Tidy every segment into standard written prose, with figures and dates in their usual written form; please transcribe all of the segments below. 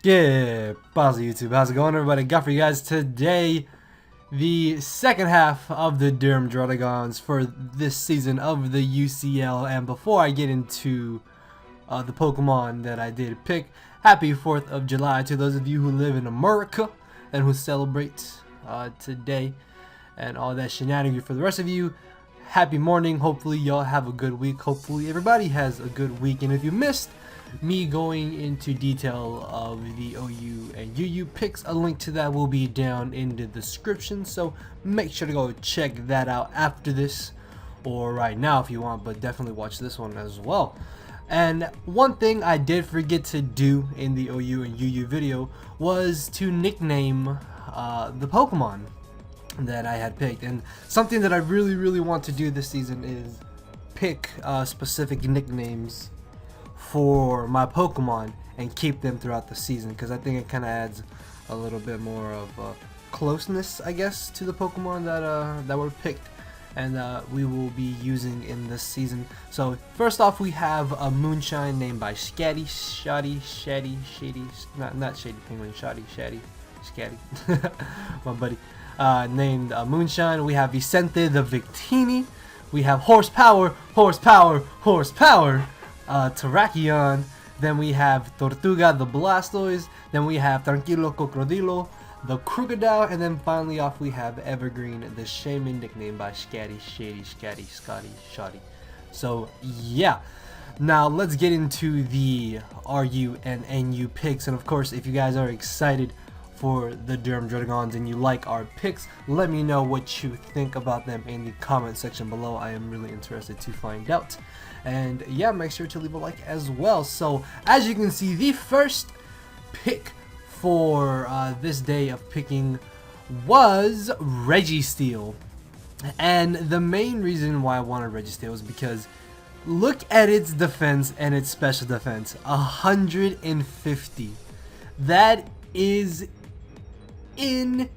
Yeah, pause YouTube. How's it going, everybody? Got for you guys today the second half of the Druddigons for this season of the UCL. And before I get into the Pokemon that I did pick, happy 4th of July to those of you who live in America and who celebrate today and all that shenanigans. For the rest of you, happy morning. Hopefully y'all have a good week. Hopefully everybody has a good week. And if you missed me going into detail of the OU and UU picks, a link to that will be down in the description, so make sure to go check that out after this or right now if you want, but definitely watch this one as well. And one thing I did forget to do in the OU and UU video was to nickname the Pokemon that I had picked, and something that I really want to do this season is pick specific nicknames for my Pokemon and keep them throughout the season, because I think it kind of adds a little bit more of closeness, I guess, to the Pokemon that were picked and we will be using in this season. So first off, we have a Moonshine named by Schady, not Shady Penguin, Schady, my buddy, named Moonshine. We have Vicente the Victini. We have Horsepower, Terrakion. Then we have Tortuga the Blastoise. Then we have Tranquilo Cocodrilo the Crocodile. And then finally off we have Evergreen the Shaman, nicknamed by Schady, Scotty. So yeah, now let's get into the RU and NU picks. And of course, if you guys are excited for the Druddigons and you like our picks, let me know what you think about them in the comment section below. I am really interested to find out. And yeah, make sure to leave a like as well. So as you can see, the first pick for this day of picking was Registeel. And the main reason why I wanted Registeel is because look at its defense and its special defense, 150. That is insane.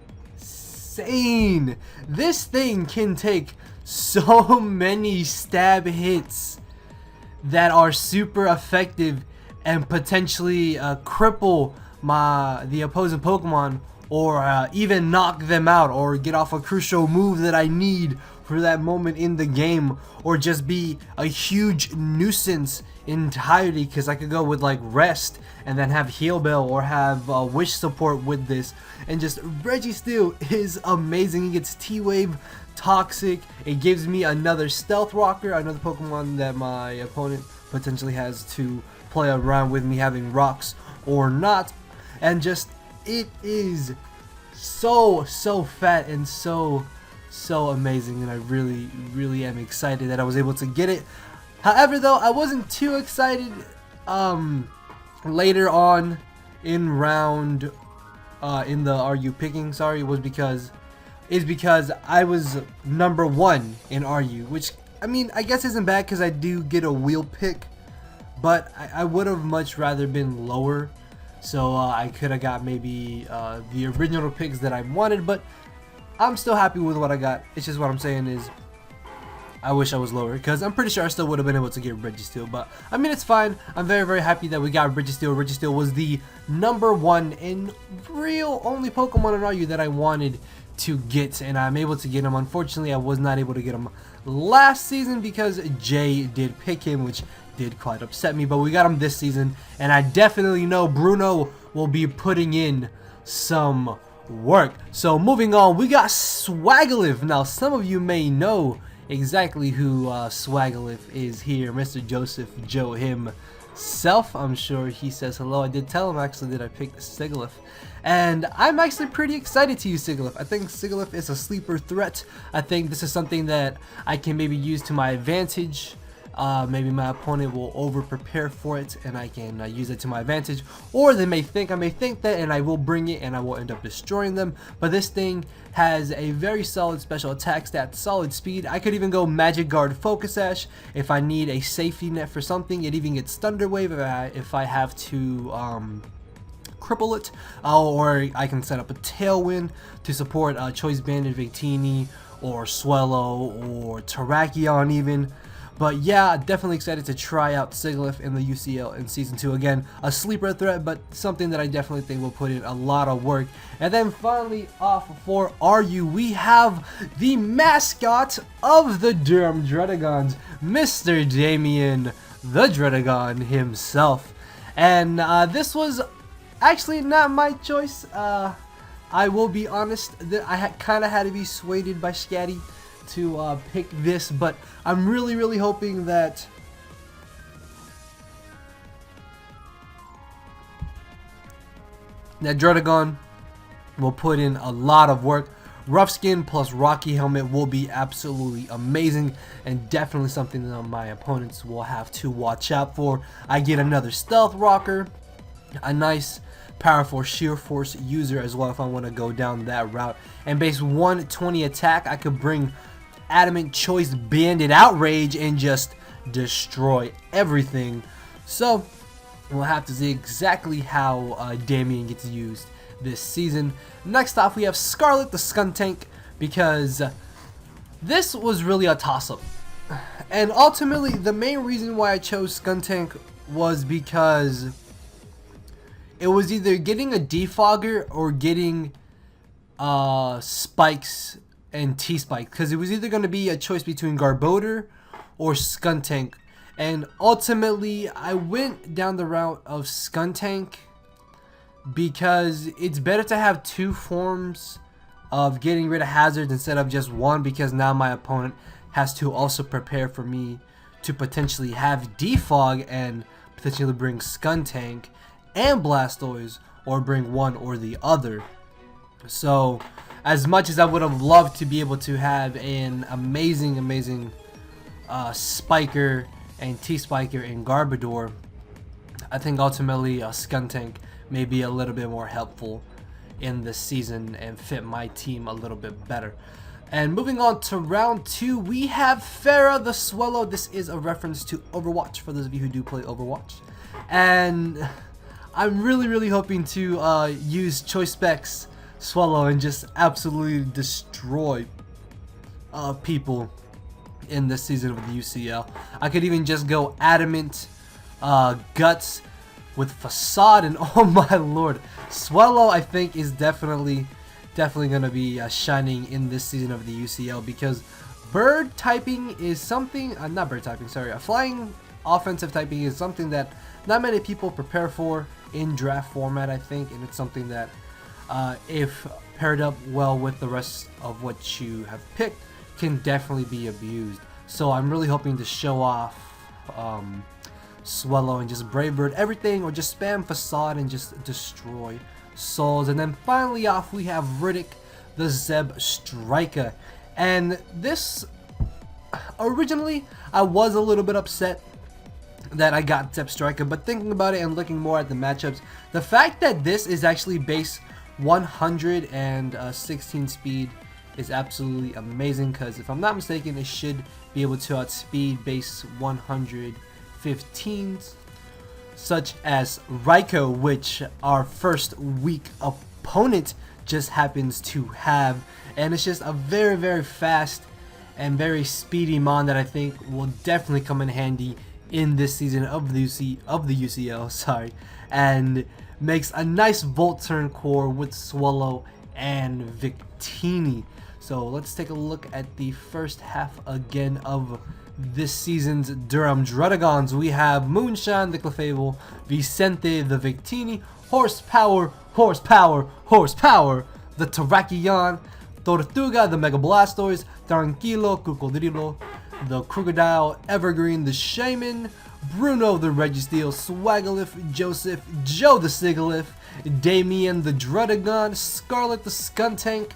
This thing can take so many stab hits that are super effective and potentially cripple the opposing Pokemon, or even knock them out, or get off a crucial move that I need for that moment in the game, or just be a huge nuisance entirety, because I could go with like Rest and then have Heal Bell or have Wish support with this. And just Registeel is amazing. It gets T-Wave, Toxic. It gives me another Stealth Rocker, another Pokemon that my opponent potentially has to play around with me having rocks or not. And just it is so fat and so amazing, and I really am excited that I was able to get it. However, though, I wasn't too excited later on in round in the RU picking, because I was number 1 in RU, which I mean I guess isn't bad because I do get a wheel pick, but I would have much rather been lower, so I could have got maybe the original picks that I wanted, but I'm still happy with what I got. It's just what I'm saying is I wish I was lower, because I'm pretty sure I still would have been able to get Registeel, but I mean it's fine. I'm very happy that we got Registeel. Registeel was the number 1 and real only Pokemon in RU that I wanted to get, and I'm able to get him. Unfortunately, I was not able to get him last season because Jay did pick him, which did quite upset me, but we got him this season, and I definitely know Bruno will be putting in some work. So moving on, we got Sigilyph. Now some of you may know exactly who Sigilyph is here, Mr. Joseph Joe himself. I'm sure he says hello. I did tell him actually that I picked Sigilyph, and I'm actually pretty excited to use Sigilyph. I think Sigilyph is a sleeper threat. I think this is something that I can maybe use to my advantage. Maybe my opponent will over prepare for it and I can use it to my advantage, or they may think I may think that and I will bring it and I will end up destroying them. But this thing has a very solid special attack stat, solid speed. I could even go Magic Guard, Focus Sash if I need a safety net for something. It even gets Thunder Wave if I have to cripple it, or I can set up a Tailwind to support Choice Banded Victini or Swellow or Terrakion even. But yeah, definitely excited to try out Sigilyph in the UCL in Season 2. Again, a sleeper threat, but something that I definitely think will put in a lot of work. And then finally off for RU, we have the mascot of the Durham Druddigons, Mr. Damien the Druddigon himself. And this was actually not my choice. I will be honest, that I kind of had to be swayed by Schady to pick this, but I'm really hoping that Druddigon will put in a lot of work. Rough skin plus rocky helmet will be absolutely amazing, and definitely something that my opponents will have to watch out for. I get another stealth rocker, a nice powerful sheer force user as well if I want to go down that route, and base 120 attack I could bring Adamant Choice Bandit Outrage and just destroy everything. So we'll have to see exactly how Damien gets used this season. Next off, we have Scarlet the Skuntank, because this was really a toss-up, and ultimately the main reason why I chose Skuntank was because it was either getting a defogger or getting spikes and T-Spike, because it was either going to be a choice between Garbodor or Skuntank, and ultimately I went down the route of Skuntank because it's better to have two forms of getting rid of hazards instead of just one, because now my opponent has to also prepare for me to potentially have defog and potentially bring Skuntank and Blastoise, or bring one or the other. So as much as I would have loved to be able to have an amazing Spiker and T-Spiker in Garbodor, I think ultimately Skuntank may be a little bit more helpful in this season and fit my team a little bit better. And moving on to round 2, we have Farah the Swellow. This is a reference to Overwatch for those of you who do play Overwatch, and I'm really hoping to use Choice Specs Swellow and just absolutely destroy people in this season of the UCL. I could even just go Adamant Guts with Facade, and oh my lord, Swellow I think is definitely gonna be shining in this season of the UCL, because bird typing is something, not bird typing, sorry, a flying offensive typing is something that not many people prepare for in draft format, I think, and it's something that if paired up well with the rest of what you have picked can definitely be abused. So I'm really hoping to show off Swellow and just Brave Bird everything, or just spam Facade and just destroy souls. And then finally off, we have Riddick the Zebstrika, and this originally I was a little bit upset that I got Zebstrika, but thinking about it and looking more at the matchups, the fact that this is actually base 116 speed is absolutely amazing, because if I'm not mistaken, it should be able to outspeed base 115s such as Raikou, which our first week opponent just happens to have. And it's just a very fast and very speedy mon that I think will definitely come in handy in this season of the UCL, sorry, and makes a nice Volt Turn core with Swellow and Victini. So let's take a look at the first half again of this season's Durham Druddigons. We have Moonshine the Clefable, Vicente the Victini, Horsepower, the Terrakion, Tortuga the Mega Blastoise, Tranquilo Crocodilo, the Crocodile, Evergreen the Shaman, Bruno the Registeel, Swaglyph, Joseph, Joe the Sigilyph, Damien the Druddigon, Scarlet the Skuntank,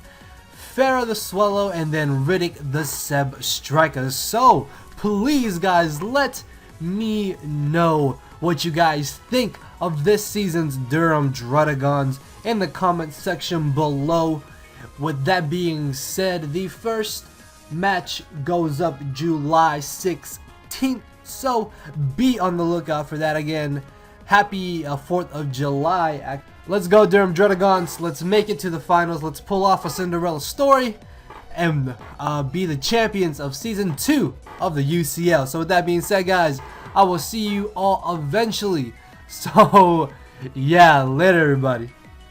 Farah the Swellow, and then Riddick the Zebstrika. So please guys, let me know what you guys think of this season's Durham Druddigons in the comment section below. With that being said, the first match goes up July 16th, so be on the lookout for that. Again, happy 4th of July. Let's go Durham Druddigons, let's make it to the finals, let's pull off a Cinderella story, and be the champions of season 2 of the UCL. So with that being said, guys, I will see you all eventually. So yeah, later everybody.